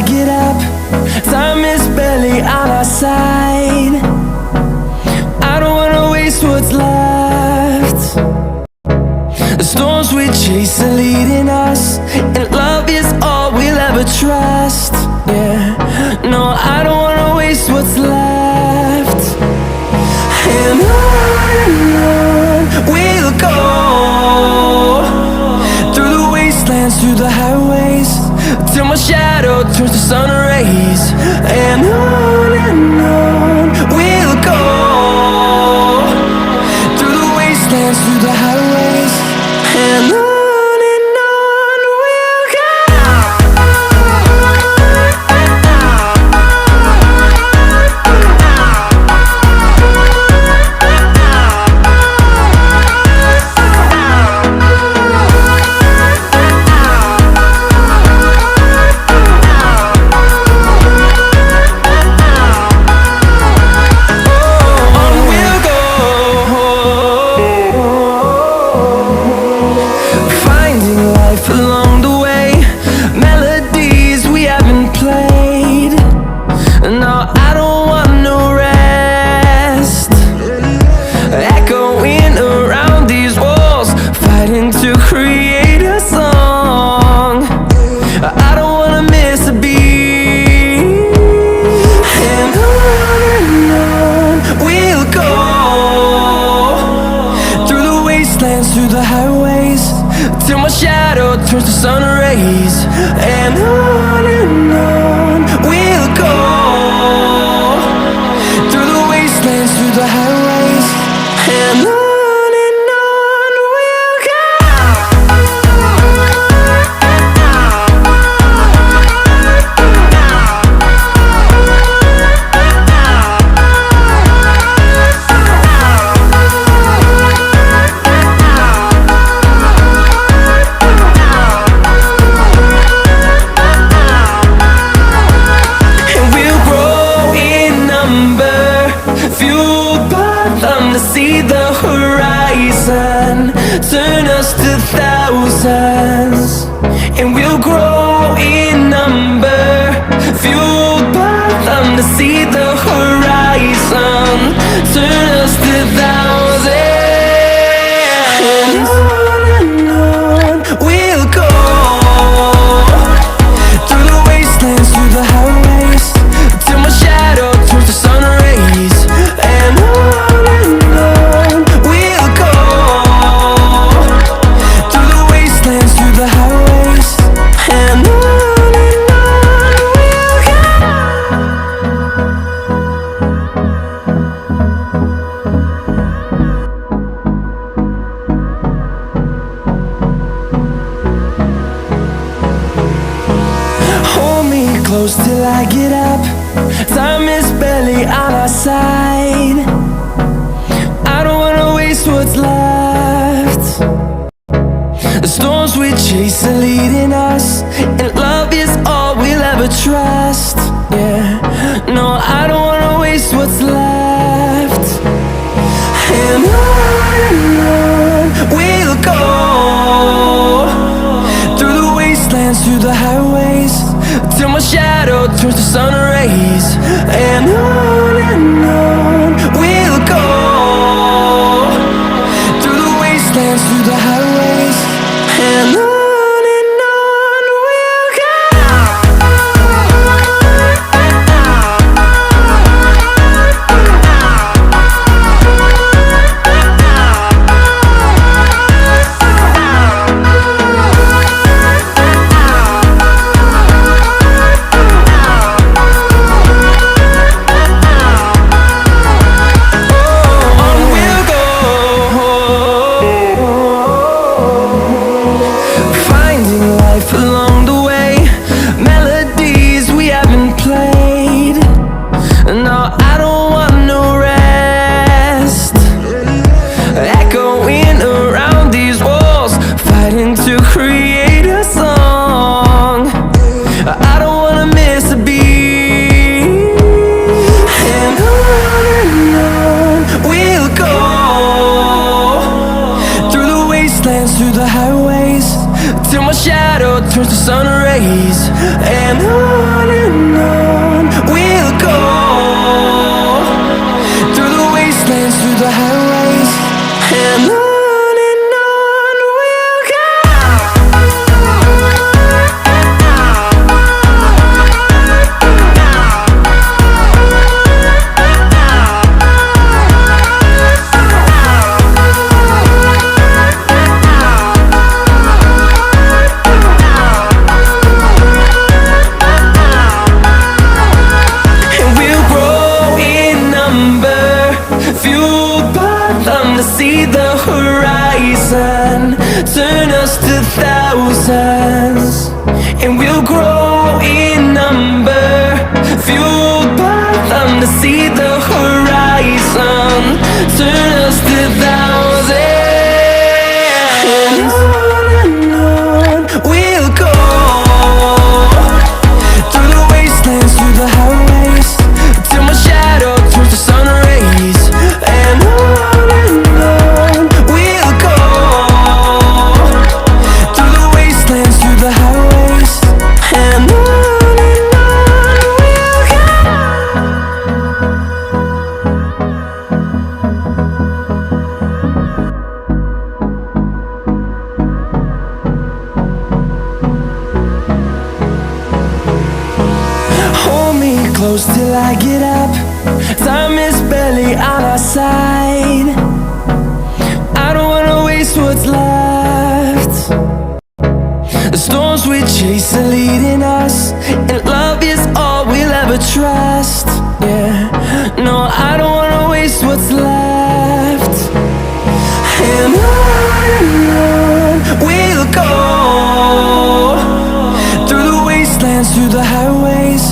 I get up. Time is barely on our side. I don't wanna waste what's left. The storms we chase are leading us, and love is all we'll ever trust. Yeah, no, I don't wanna waste what's left. And on we'll go, through the wastelands, through the highways, till my shadow turns to sun rays. And on we'll go, through the wastelands, through the highways, and on we'll go. Along the way, melodies we haven't played. No, I don't want no rest. Echoing around these walls, fighting to create a song. I don't wanna miss a beat. And on we'll go, through the wastelands, through the highways, till my shadow turns to sun rays. And on we'll go, through the wastelands, through the highways, and on we'll go. See the horizon, turn us to thousands, and we'll grow in number, fueled by them. To see the horizon, turn us to thousands, and on we'll go, through the wastelands, through the highways, till my shadow turns to sun rays. And close till I get up. Time is barely on our side. I don't wanna waste what's left. The storms we chase are leading us, and love is all we'll ever trust. Yeah, no, I don't wanna waste what's left. And on we'll go, through the wastelands, through the highways, till my shadow turns to sun rays. And on we'll go, through the wastelands, through the highways, and on. us to thousands, and we'll grow in number, fueled by them to see the horizon. Turn us to thousands, and on we'll go, through the wastelands, through the highways, till my shadow turns to sun rays. And on we'll go, through the wastelands, through the highways, and on we'll go. Hold me close till I get up. Time is barely on our side. I don't wanna waste what's left. The storms we chase are leading us, and love is all we'll ever trust. Yeah, no, I don't wanna waste what's left. And on we'll go, through the wastelands, through the highways,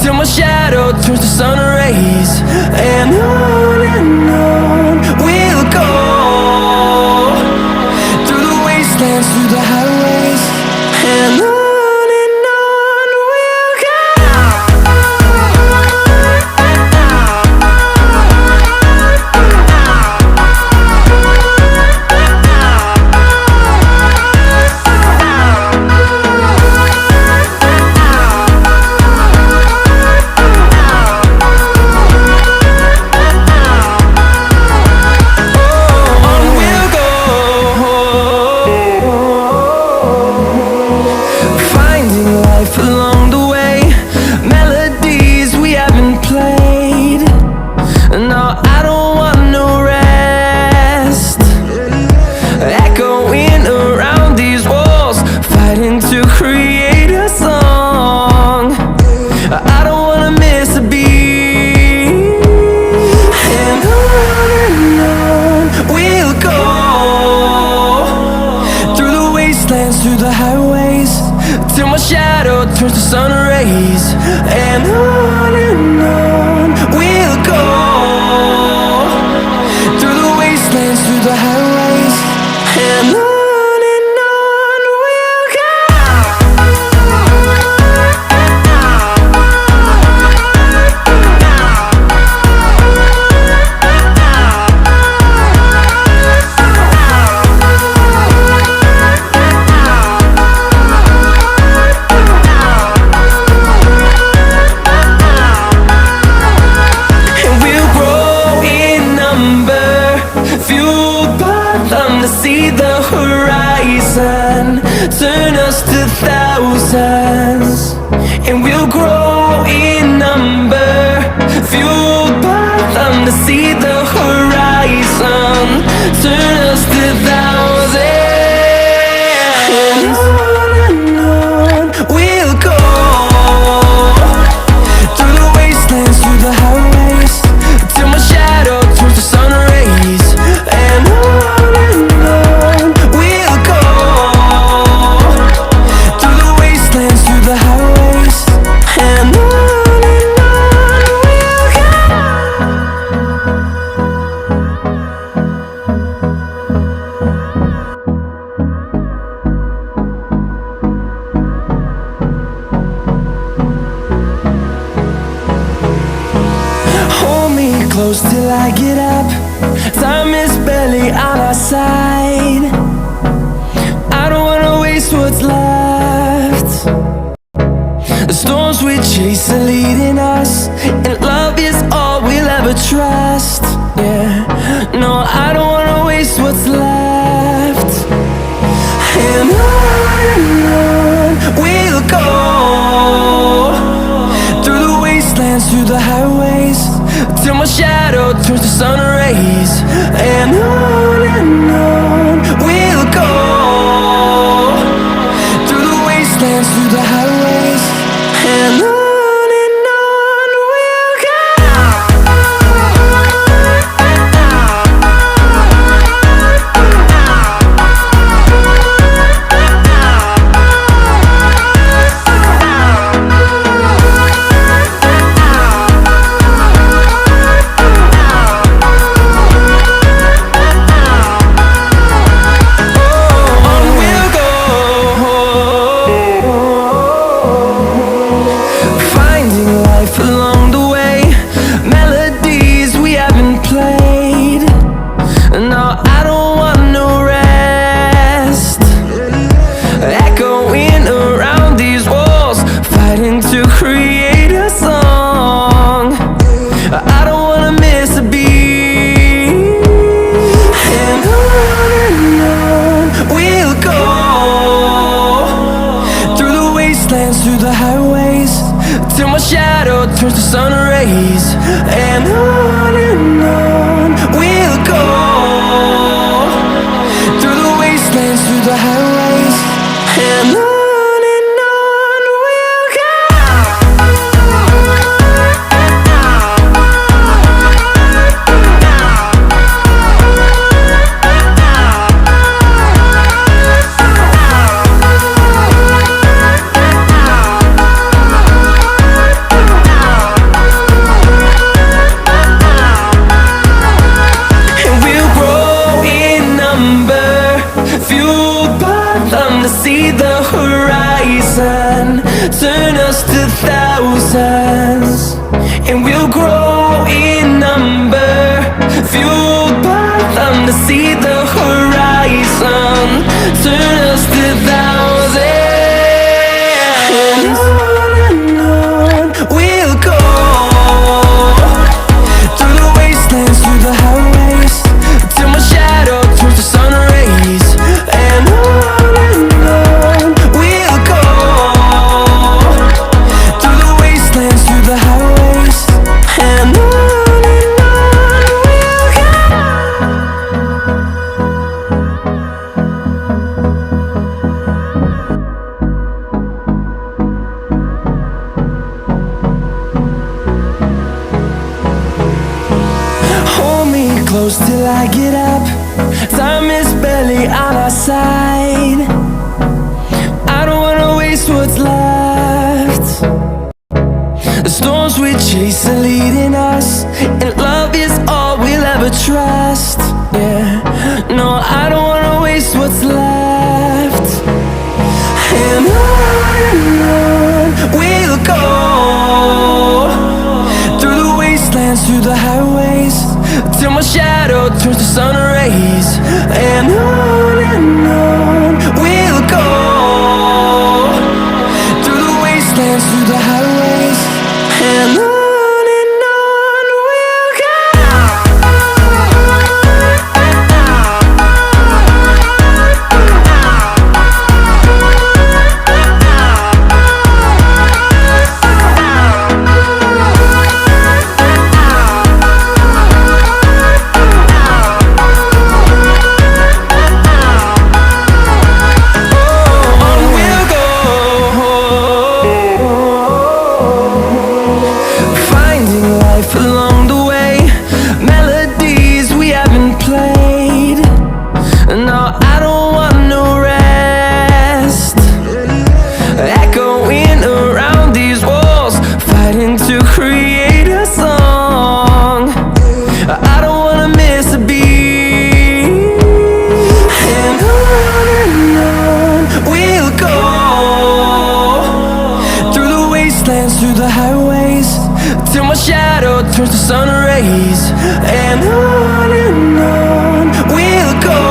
till my shadow turns to sun rays. And on we'll go, through the wastelands, through the highways, and on we'll go. Finding life along the way, melodies we haven't played. No, I don't want no rest. Echoing around these walls, fighting to create a song. I don't wanna miss a beat. And on we'll go, through the wastelands, through the highways, till my shadow turns to sun rays. And on we'll go, through the wastelands, through the highways, and on we'll go. And we'll grow in number, fueled by them to see the horizon. Turn us to thousands, and we'll grow in number, fueled by them to see the horizon. Turn us to thousands, and on we'll go, through the wastelands, through the highways, till my shadow turns to sun rays. And on we'll go, through the wastelands, through the highways, and on we'll go. Hold me close till I get up. Time is barely on our side. I don't wanna waste what's left. The storms we chase are leading us, and love is all we'll ever trust. Yeah, no, I don't wanna waste what's left. And on we'll go, through the wastelands, through the highways, till my shadow turns to sun rays. And on we'll go, through the wastelands, through the highways, and on we'll go. till my shadow turns to sun rays. And on we'll go, through the wastelands, through the highways. And on we'll go. See the horizon turn us to thousands, and we'll grow in number, fueled by them. To see the horizon turn us to thousands, and on we'll go, through the wastelands, through the highways, till my shadow turns to sun rays. And close till I get up. Time is barely on our side. I don't wanna waste what's left. The storms we chase are leading us, and love is all we'll ever trust. Yeah, no, I don't wanna waste what's left. And on we'll go, through the wastelands, through the highways, till my shadow turns to sun rays. And on we'll go, through the wastelands, through the highways. And on. Along the way, melodies we haven't played. No, I don't want no rest. Echoing around these walls, fighting to create a song. I don't wanna miss a beat. And on we'll go, through the wastelands, through the highways, till my shadow turns to sun rays. And on we'll go,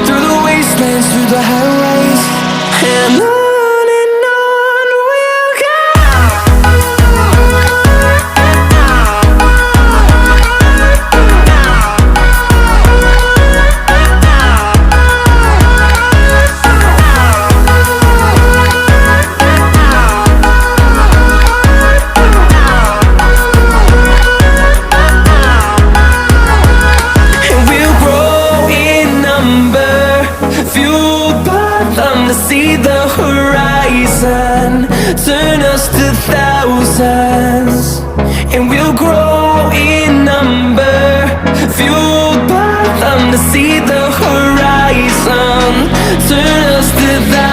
through the wastelands, through the highways. And on. To see the horizon turn us to thousands, and we'll grow in number, fueled by them. To see the horizon turn us to thousands.